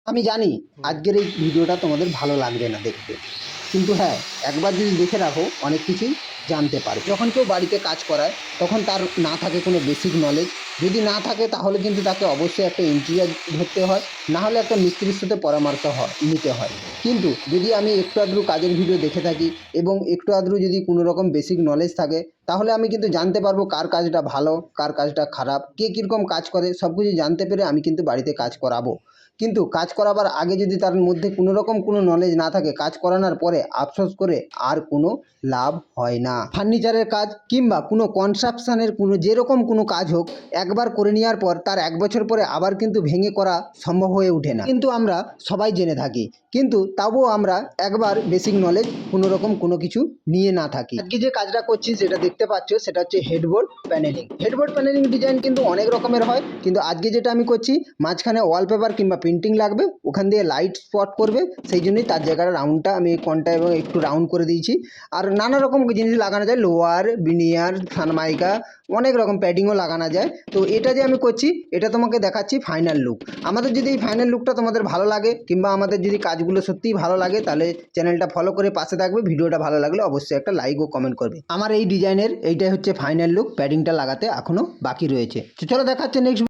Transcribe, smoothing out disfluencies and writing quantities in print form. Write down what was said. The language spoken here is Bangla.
আমি জানি আজকের এই ভিডিওটা তোমাদের ভালো লাগবে না দেখতে, কিন্তু হ্যাঁ, একবার যদি দেখে রাখো অনেক কিছুই জানতে পারো। যখন কেউ বাড়িতে কাজ করায় তখন তার না থাকে কোনো বেসিক নলেজ, যদি না থাকে তাহলে কিন্তু তাকে অবশ্যই একটা ইঞ্জিনিয়ার ধরতে হয়, না হলে একটা মিস্ত্রির সাথে পরামর্শ নিতে হয়। কিন্তু যদি আমি একটু আধটু কাজের ভিডিও দেখে থাকি এবং একটু আধটু যদি কোনো রকম বেসিক নলেজ থাকে, তাহলে আমি কিন্তু জানতে পারবো কার কাজটা ভালো, কার কাজটা খারাপ, কে কীরকম কাজ করে, সব কিছু জানতে পেরে আমি কিন্তু বাড়িতে কাজ করাবো। কিন্তু কাজ করাবার আগে যদি তার মধ্যে কোনো রকম কোনো নলেজ না থাকে, কাজ করানোর পরে আফসোস করে আর কোনো লাভ হয় না। ফার্নিচারের কাজ কিংবা কোনো কনস্ট্রাকশানের কোনো যেরকম কোনো কাজ হোক, একবার করে নেওয়ার পর তার 1 বছর পরে আবার কিন্তু ভেঙে করা সম্ভব হয়ে ওঠে না, কিন্তু আমরা সবাই জেনে থাকি। কিন্তু তাও আমরা একবার বেসিক নলেজ কোনো রকম কোনো কিছু নিয়ে না থাকি। আজকে যে কাজটা করছি যেটা দেখতে পাচ্ছ সেটা হচ্ছে headboard panelling. Headboard panelling design কিন্তু অনেক রকমের হয়, কিন্তু আজকে যেটা আমি করছি মাঝখানে ওয়ালপেপার কিংবা প্রিন্টিং লাগবে, ওখান দিয়ে লাইট স্পট করবে, সেই জন্যই তার জায়গাটা রাউন্ডটা আমি কোনটা এবং একটু রাউন্ড করে দিয়েছি। আর নানা রকম জিনিস লাগানো যায়, লোয়ার বিনিয়ার সানমাইকা, অনেক রকম প্যাডিংও লাগানো যায়। তো এটা যে আমি করছি এটা তোমাকে দেখাচ্ছি ফাইনাল লুক। আমাদের যদি এই ফাইনাল লুকটা তোমাদের ভালো লাগে কিংবা আমাদের যদি কাজগুলো সত্যিই ভালো লাগে, তাহলে চ্যানেলটা ফলো করে পাশে থাকবে। ভিডিওটা ভালো লাগলে অবশ্যই একটা লাইক ও কমেন্ট করবে। আমার এই ডিজাইনের এইটাই হচ্ছে ফাইনাল লুক, প্যাডিংটা লাগাতে এখনও বাকি রয়েছে। তো চলো দেখাচ্ছে নেক্সট।